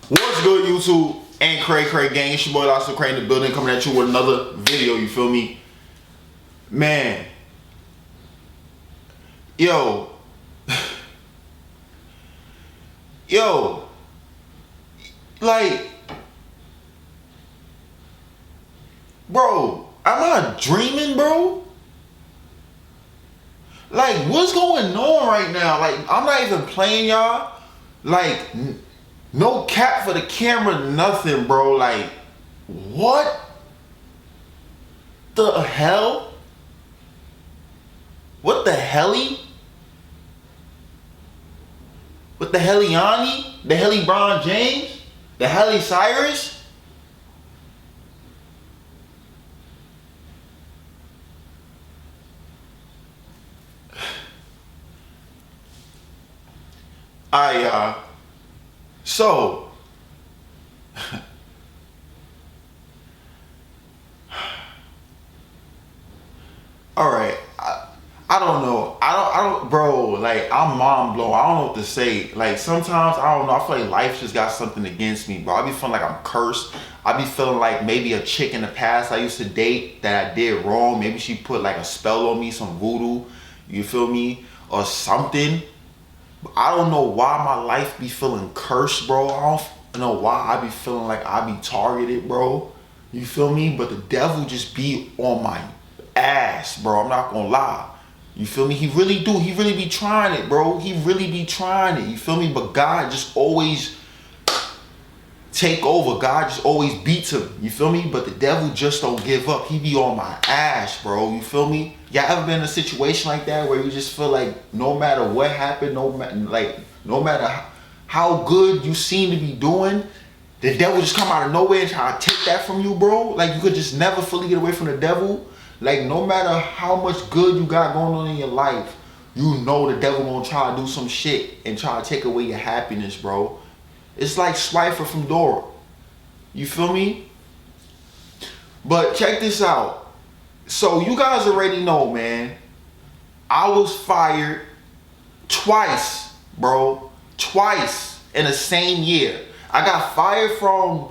What's good, YouTube and Cray gang? It's your boy elisocray in the building, coming at you with another video. You feel me, man? Yo, like, bro, am I dreaming, bro? Like, what's going on right now? Like, I'm not even playing, y'all. Like, no cap for the camera, nothing, bro. Like, what the hell? What the helly? What the Helliani? The Helly Bron James? The Helly Cyrus? So all right, I don't know. I don't, bro. Like, I'm mind blown. I don't know what to say. Like, sometimes I don't know. I feel like life just got something against me, bro. I be feeling like I'm cursed. I be feeling like maybe a chick in the past I used to date that I did wrong. Maybe she put like a spell on me, some voodoo. You feel me, or something. I don't know why my life be feeling cursed, bro. I don't know why I be feeling like I be targeted, bro. You feel me? But the devil just be on my ass, bro. I'm not gonna lie. You feel me? He really do. He really be trying it, bro. He really be trying it. You feel me? But God just always take over. God just always beats him. You feel me? But the devil just don't give up. He be on my ass, bro. You feel me? Y'all ever been in a situation like that where you just feel like no matter what happened, no matter how good you seem to be doing, the devil just come out of nowhere and try to take that from you, bro? Like, you could just never fully get away from the devil. Like, no matter how much good you got going on in your life, you know the devil gonna try to do some shit and try to take away your happiness, bro. It's like Swiper from Dora. You feel me? But check this out. So you guys already know, man. I was fired twice, bro. Twice in the same year. I got fired from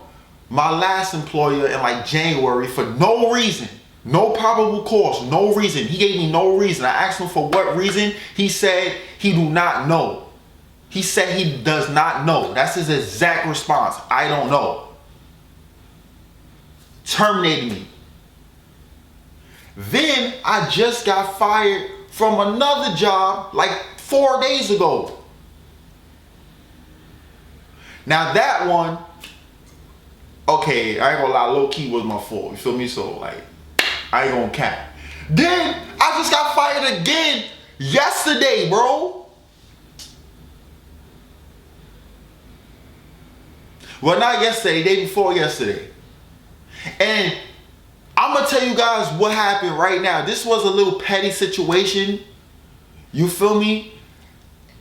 my last employer in like January for no reason. No probable cause, no reason. He gave me no reason. I asked him for what reason. He said he do not know. He said he does not know. That's his exact response. I don't know. Terminated me. Then I just got fired from another job like 4 days ago. Now that one, okay, I ain't gonna lie, low key was my fault. You feel me? So like, I ain't gonna cap. Then I just got fired again yesterday, bro. Well, not yesterday, day before yesterday. And I'm gonna tell you guys what happened right now. This was a little petty situation. You feel me?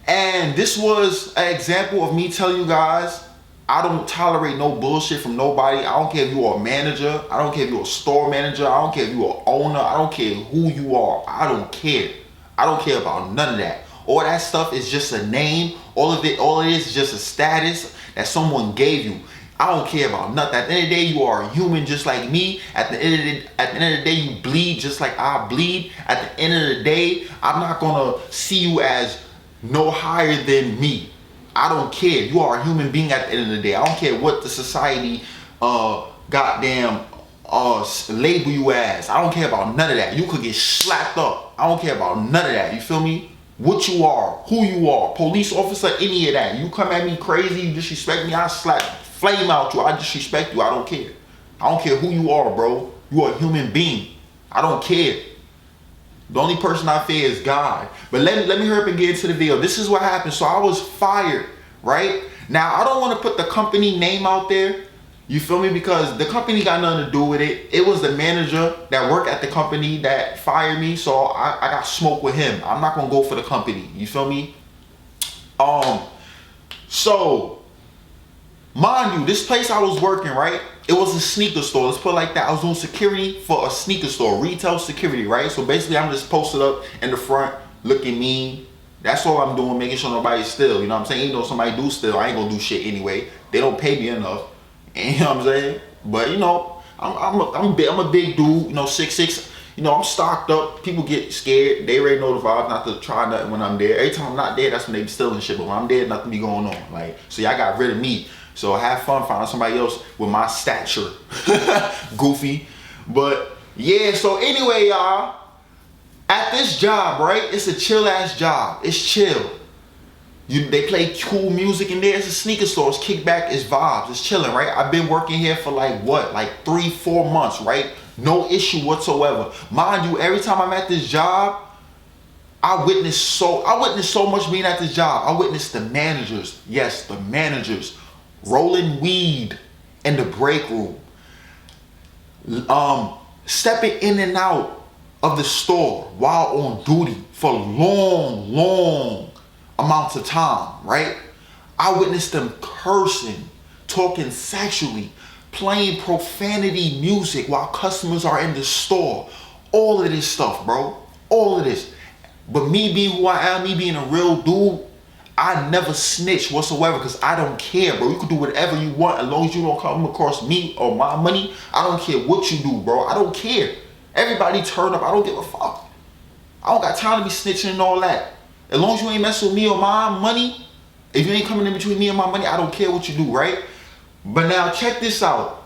And this was an example of me telling you guys, I don't tolerate no bullshit from nobody. I don't care if you're a manager. I don't care if you're a store manager. I don't care if you're an owner. I don't care who you are. I don't care. I don't care about none of that. All that stuff is just a name. All it is just a status that someone gave you. I don't care about nothing. At the end of the day, you are a human just like me. At the end of the day, you bleed just like I bleed. At the end of the day, I'm not gonna see you as no higher than me. I don't care. You are a human being at the end of the day. I don't care what the society goddamn label you as. I don't care about none of that. You could get slapped up. I don't care about none of that. You feel me? What you are, who you are, police officer, any of that. You come at me crazy, you disrespect me, I slap flame out you. I disrespect you. I don't care. I don't care who you are, bro. You are a human being. I don't care. The only person I fear is God. But let me hurry up and get into the video. This is what happened. So I was fired, right? Now, I don't want to put the company name out there. You feel me? Because the company got nothing to do with it. It was the manager that worked at the company that fired me. So I got smoke with him. I'm not going to go for the company. You feel me? So, mind you, this place I was working, right? It was a sneaker store. Let's put it like that. I was doing security for a sneaker store, retail security, right? So basically, I'm just posted up in the front, looking mean. That's all I'm doing, making sure nobody's still. You know what I'm saying? Even though somebody do still, I ain't gonna do shit anyway. They don't pay me enough. You know what I'm saying? But you know, I'm a big dude. You know, 6'6". You know, I'm stocked up. People get scared. They already know the vibe not to try nothing when I'm there. Every time I'm not there, that's when they be stealing shit. But when I'm there, nothing be going on. Like, so y'all got rid of me. So have fun finding somebody else with my stature. Goofy. But yeah, so anyway, y'all, at this job, right? It's a chill ass job. It's chill. They play cool music in there. It's a sneaker store. It's kickback. It's vibes. It's chilling, right? I've been working here for like 3-4 months, right? No issue whatsoever. Mind you, every time I'm at this job, I witness so much being at this job. I witnessed the managers, yes, the managers, rolling weed in the break room, stepping in and out of the store while on duty for long amounts of time, right? I witnessed them cursing, talking sexually, playing profanity music while customers are in the store. All of this stuff, bro. All of this. But me being who I am, me being a real dude, I never snitch whatsoever because I don't care, bro. You can do whatever you want as long as you don't come across me or my money. I don't care what you do, bro. I don't care. Everybody turn up. I don't give a fuck. I don't got time to be snitching and all that. As long as you ain't messing with me or my money, if you ain't coming in between me and my money, I don't care what you do, right? But now check this out.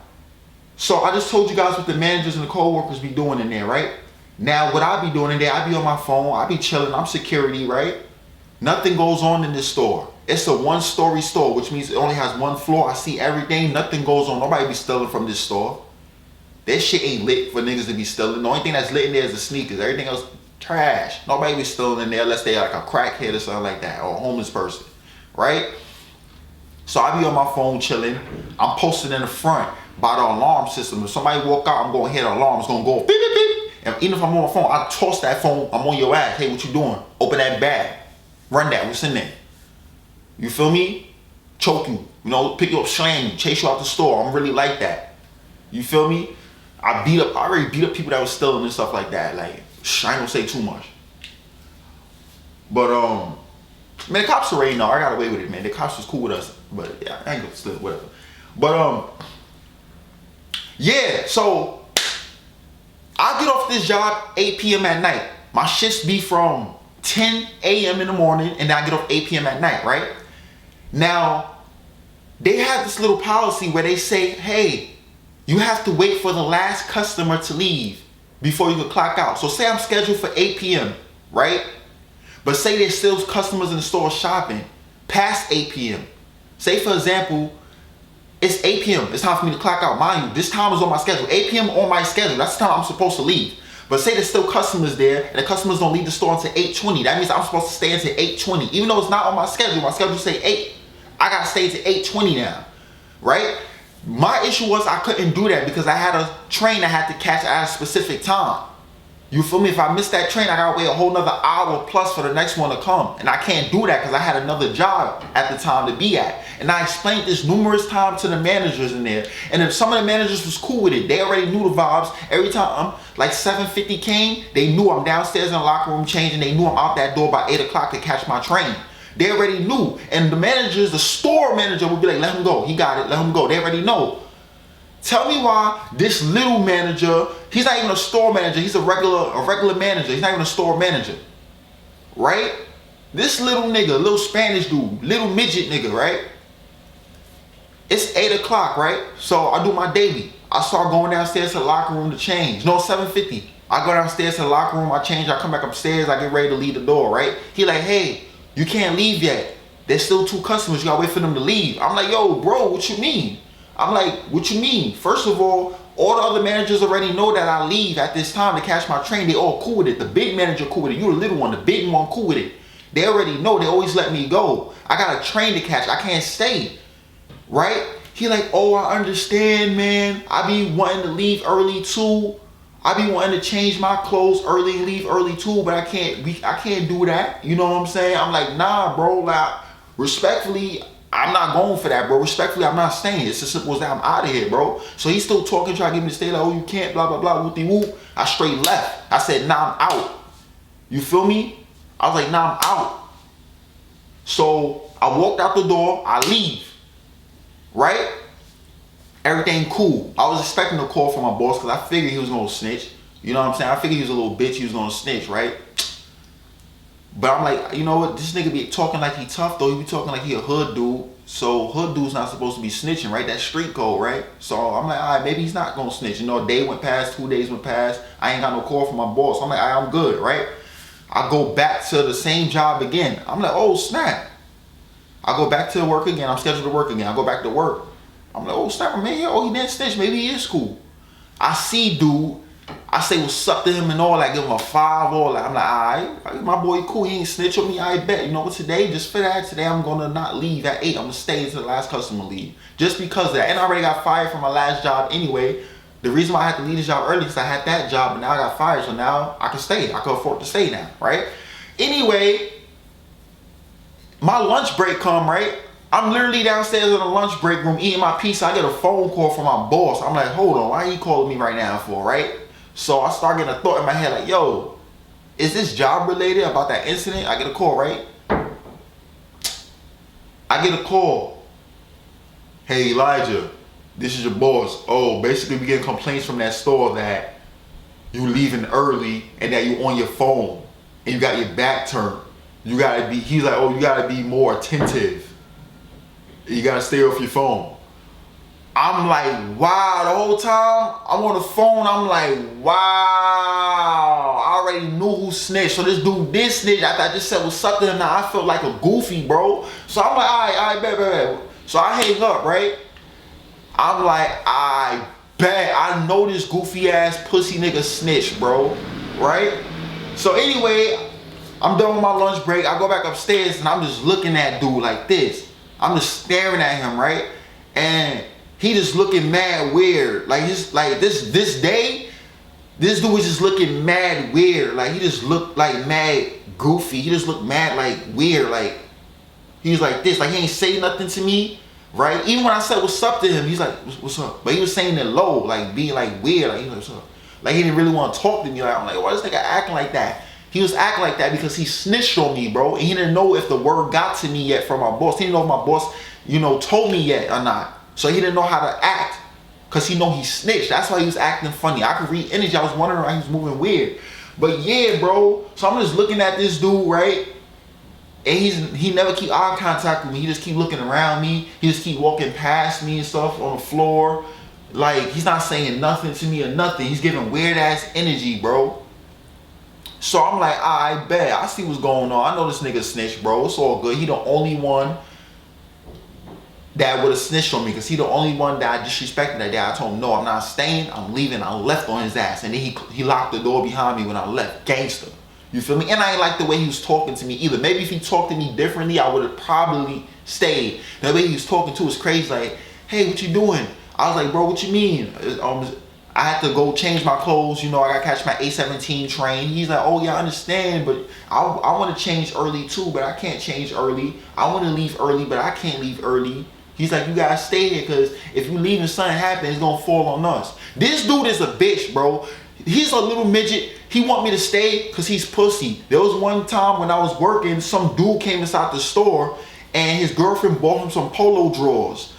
So I just told you guys what the managers and the co-workers be doing in there, right? Now what I be doing in there, I be on my phone, I be chilling, I'm security, right? Nothing goes on in this store. It's a one-story store, which means it only has one floor. I see everything, nothing goes on. Nobody be stealing from this store. That shit ain't lit for niggas to be stealing. The only thing that's lit in there is the sneakers. Everything else, trash. Nobody be stealing in there unless they like a crackhead or something like that, or a homeless person, right? So I be on my phone chilling. I'm posted in the front by the alarm system. If somebody walk out, I'm gonna hear the alarm. It's gonna go beep, beep, beep. And even if I'm on my phone, I toss that phone. I'm on your ass. Hey, what you doing? Open that bag. Run that. What's in there? You feel me? Choke you. You know, pick you up, slam you, chase you out the store. I'm really like that. You feel me? I already beat up people that was stealing and stuff like that. Like, I ain't gonna say too much. But man, the cops already know. I got away with it, man. The cops was cool with us, but yeah, I ain't gonna still whatever. But yeah. So I get off this job 8 p.m. at night. My shifts be from 10 a.m. in the morning, and then I get off 8 p.m. at night, right? Now they have this little policy where they say, hey, you have to wait for the last customer to leave before you can clock out. So say I'm scheduled for 8 p.m., right? But say there's still customers in the store shopping past 8 p.m. Say, for example, it's 8 p.m. It's time for me to clock out. Mind you, this time is on my schedule. 8 p.m. on my schedule. That's the time I'm supposed to leave. But say there's still customers there and the customers don't leave the store until 8:20. That means I'm supposed to stay until 8:20. Even though it's not on my schedule say 8. I got to stay until 8:20 now, right? My issue was I couldn't do that because I had a train I had to catch at a specific time. You feel me? If I missed that train, I gotta wait a whole nother hour plus for the next one to come. And I can't do that because I had another job at the time to be at. And I explained this numerous times to the managers in there. And if some of the managers was cool with it, they already knew the vibes. Every time like 7:50 came, they knew I'm downstairs in the locker room changing. They knew I'm out that door by 8 o'clock to catch my train. They already knew. And the managers, the store manager would be like, let him go. He got it, let him go. They already know. Tell me why this little manager, he's not even a store manager, he's a regular manager, he's not even a store manager, right? This little nigga, little Spanish dude, little midget nigga, right? It's 8 o'clock, right? So I do my daily. I start going downstairs to the locker room to change. No, 7:50. I go downstairs to the locker room, I change, I come back upstairs, I get ready to leave the door, right? He like, hey, you can't leave yet. There's still 2 customers, you gotta wait for them to leave. I'm like, yo, bro, what you mean? I'm like, what you mean? First of all the other managers already know that I leave at this time to catch my train. They all cool with it. The big manager cool with it. You the little one, the big one cool with it. They already know. They always let me go. I got a train to catch. I can't stay, right? He like, oh, I understand, man. I be wanting to leave early too. I be wanting to change my clothes early and leave early too, but I can't do that. You know what I'm saying? I'm like, nah, bro. Like, respectfully, I'm not going for that, bro. Respectfully, I'm not staying. It's as simple as that. I'm out of here, bro. So he's still talking, trying to get me to stay like, oh, you can't, blah, blah, blah, whoopty whoop. I straight left. I said, nah, I'm out. You feel me? I was like, nah, I'm out. So I walked out the door. I leave. right? Everything cool. I was expecting a call from my boss because I figured he was gonna snitch. You know what I'm saying? I figured he was a little bitch, he was gonna snitch, right? But I'm like, you know what? This nigga be talking like he tough though. He be talking like he a hood dude. So hood dude's not supposed to be snitching, right? That's street code, right? So I'm like, all right, maybe he's not gonna snitch. You know, a day went past, 2 days went past. I ain't got no call from my boss. I'm like, all right, I'm good, right? I go back to the same job again. I'm like, oh snap. I go back to work again. I'm scheduled to work again. I go back to work. I'm like, oh snap, man. Oh, he didn't snitch. Maybe he is cool. I see dude. I say what's up to him and all that. Give him a 5 all that. I'm like, all right, my boy cool. He ain't snitch on me. I bet. You know what? Today, just for that, today I'm gonna not leave at 8. I'm gonna stay until the last customer leave. Just because of that. And I already got fired from my last job anyway. The reason why I had to leave this job early is I had that job, but now I got fired, so now I can stay. I can afford to stay now, right? Anyway, my lunch break come, right? I'm literally downstairs in the lunch break room eating my pizza. I get a phone call from my boss. I'm like, hold on, why are you calling me right now for, right? So I start getting a thought in my head like, yo, is this job related about that incident? I get a call, right? I get a call. Hey, Elijah, this is your boss. Oh, basically we getting complaints from that store that you leaving early and that you on your phone and you got your back turned. You gotta be, he's like, oh, you gotta be more attentive. You gotta stay off your phone. I'm like, wow, the whole time I'm on the phone, I'm like, wow, I already knew who snitched. So this dude did snitch after I just said what's up to him. Now I felt like a goofy, bro. So I'm like, all right, bet. So I hang up, right? I'm like, I bet I know this goofy ass pussy nigga snitch, bro, right? So anyway, I'm done with my lunch break. I go back upstairs and I'm just looking at dude like this. I'm just staring at him, right? And he just looking mad weird. Like just like this day, this dude was just looking mad weird. Like he just looked like mad goofy. He just looked mad like weird. Like he was like this. Like he ain't say nothing to me, right? Even when I said what's up to him, he's like, what's up? But he was saying it low, like being like weird. Like he was like, what's up? Like he didn't really want to talk to me. Like I'm like, why this nigga acting like that? He was acting like that because he snitched on me, bro. And he didn't know if the word got to me yet from my boss. He didn't know if my boss, told me yet or not. So he didn't know how to act because he know he snitched. That's why he was acting funny. I could read energy. I was wondering why he was moving weird. But yeah, bro. So I'm just looking at this dude, right? And he never keep eye contact with me. He just keep looking around me. He just keep walking past me and stuff on the floor. Like he's not saying nothing to me or nothing. He's giving weird ass energy, bro. So I'm like, I bet. I see what's going on. I know this nigga snitch, bro. It's all good. He the only one that would have snitched on me because he the only one that I disrespected that day. I told him, no, I'm not staying. I'm leaving. I left on his ass. And then he locked the door behind me when I left. Gangster. You feel me? And I ain't like the way he was talking to me either. Maybe if he talked to me differently, I would have probably stayed. The way he was talking to was crazy. Like, hey, what you doing? I was like, bro, what you mean? I had to go change my clothes. I got to catch my 8:17 train. He's like, oh, yeah, I understand, but I want to change early too, but I can't change early. I want to leave early, but I can't leave early. He's like, you got to stay here because if you leave and something happens, it's going to fall on us. This dude is a bitch, bro. He's a little midget. He want me to stay because he's pussy. There was one time when I was working, some dude came inside the store and his girlfriend bought him some polo drawers.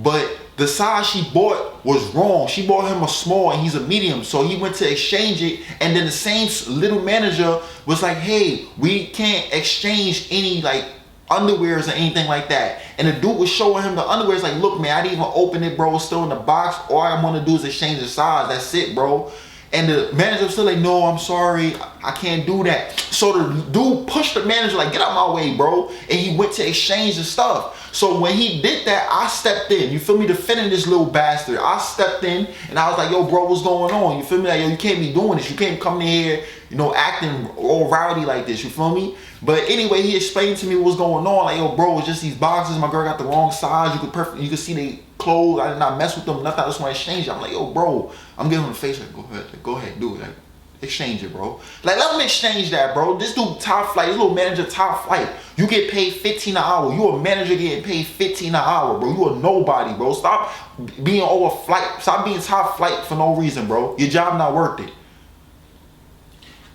But the size she bought was wrong. She bought him a small and he's a medium. So he went to exchange it. And then the same little manager was like, hey, we can't exchange any like underwears or anything like that. And the dude was showing him the underwears like, look, man, I didn't even open it, bro. It's still in the box. All I want to do is exchange the size. That's it, bro. And the manager was still like, no, I'm sorry. I can't do that. So the dude pushed the manager like, get out my way, bro. And he went to exchange the stuff. So when he did that, I stepped in. You feel me? Defending this little bastard. I stepped in and I was like, yo, bro, what's going on? You feel me? Like, yo, you can't be doing this. You can't come in here, acting all rowdy like this. You feel me? But anyway, he explained to me what's going on. Like, yo, bro, it's just these boxes. My girl got the wrong size. You could see they clothes. I did not mess with them. Nothing. I just want to exchange it. I'm like, yo, bro. I'm giving him the face. Like, go ahead, do it. Like, exchange it, bro. Like, let him exchange that, bro. This dude top flight. This little manager top flight. You get paid $15 an hour. You a manager getting paid $15 an hour, bro. You a nobody, bro. Stop being over flight. Stop being top flight for no reason, bro. Your job not worth it.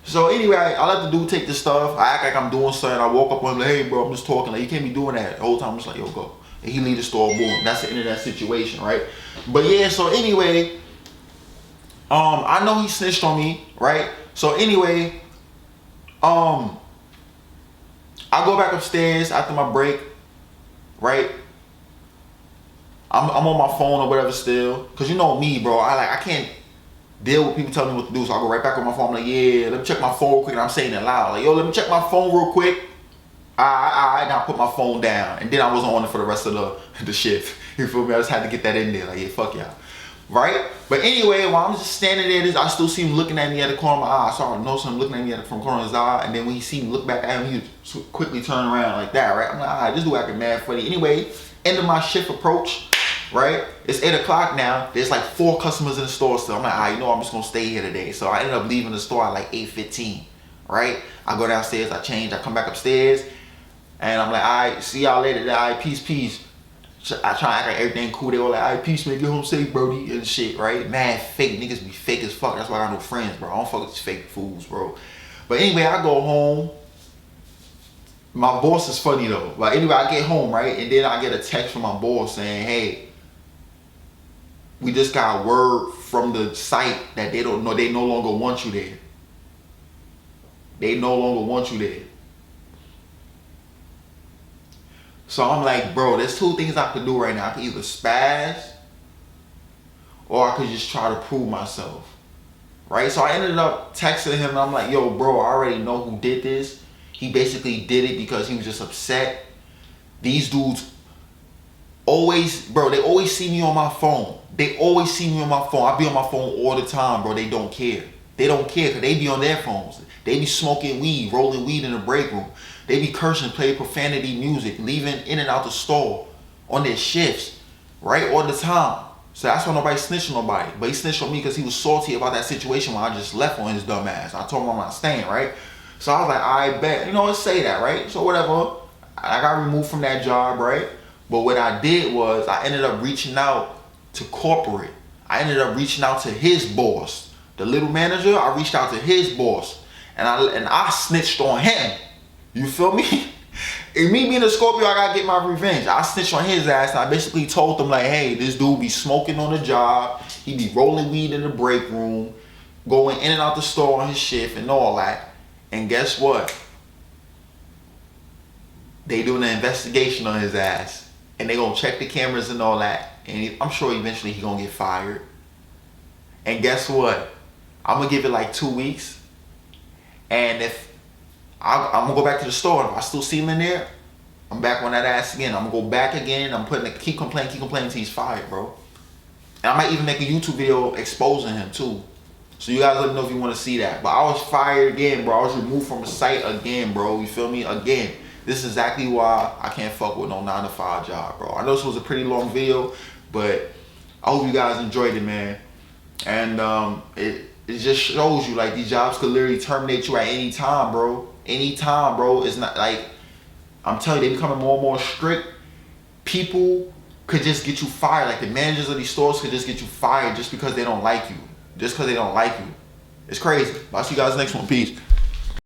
So anyway, I let the dude take the stuff. I act like I'm doing something. I woke up on him like, hey, bro, I'm just talking. Like, you can't be doing that the whole time. I'm just like, yo, go. and he leave the store, boom. That's the end of that situation, right? But yeah, so anyway, I know he snitched on me, right? So anyway, I go back upstairs after my break, right? I'm on my phone or whatever still, cause you know me, bro. I can't deal with people telling me what to do, so I go right back on my phone. I'm like, yeah, let me check my phone real quick, and I'm saying it loud, like, yo, let me check my phone real quick. And I put my phone down, and then I wasn't on it for the rest of the shift. You feel me? I just had to get that in there, like, yeah, fuck y'all, right? But anyway, while I'm just standing there, I still see him looking at me at the corner of my eye. I saw him notice him looking at me from the corner of his eye, and then when he see me look back at him, he would quickly turn around like that, right? I'm like, all right, this dude acting mad funny. Anyway, end of my shift approach, right? It's 8 o'clock now. There's like 4 customers in the store still. I'm like, all right, you know, I'm just gonna stay here today. So I ended up leaving the store at like 8:15, right? I go downstairs, I change, I come back upstairs, and I'm like, all right, see y'all later. All right, peace. I try to act like everything cool. They all like, all right, peace, man, get home safe, Brody, and shit, right? Mad fake. Niggas be fake as fuck. That's why I got no friends, bro. I don't fuck with these fake fools, bro. But anyway, I go home. My boss is funny though. But anyway, I get home, right? And then I get a text from my boss saying, hey, we just got word from the site that they no longer want you there. They no longer want you there. So I'm like, bro, there's 2 things I could do right now. I could either spaz, or I could just try to prove myself, right? So I ended up texting him, and I'm like, yo, bro, I already know who did this. He basically did it because he was just upset. These dudes always, bro, they always see me on my phone. They always see me on my phone. I be on my phone all the time, bro. They don't care. They don't care because they be on their phones. They be smoking weed, rolling weed in the break room. They be cursing, play profanity music, leaving in and out the store on their shifts, right? All the time. So that's why nobody snitched on nobody. But he snitched on me because he was salty about that situation when I just left on his dumb ass. I told him I'm not staying, right? So I was like, I bet. You know, let's say that, right? So whatever. I got removed from that job, right? But what I did was I ended up reaching out to corporate. I ended up reaching out to his boss. The little manager, I reached out to his boss. And I snitched on him. You feel me? And me being a Scorpio, I gotta get my revenge. I snitched on his ass, and I basically told them like, hey, this dude be smoking on the job. He be rolling weed in the break room, going in and out the store on his shift and all that. And guess what? They doing an investigation on his ass. And they gonna check the cameras and all that. And I'm sure eventually he gonna get fired. And guess what? I'm gonna give it like 2 weeks. And if I'm gonna go back to the store, and if I still see him in there, I'm back on that ass again. I'm gonna go back again. I'm putting keep complaining until he's fired, bro. And I might even make a YouTube video exposing him too. So you guys let me know if you want to see that. But I was fired again, bro. I was removed from the site again, bro. You feel me? Again. This is exactly why I can't fuck with no 9-to-5 job, bro. I know this was a pretty long video, but I hope you guys enjoyed it, man. And it just shows you like these jobs could literally terminate you at any time, bro. Anytime, bro. It's not like, I'm telling you, they becoming more and more strict. People could just get you fired. Like the managers of these stores could just get you fired just because they don't like you. Just because they don't like you. It's crazy. I'll see you guys next one. Peace.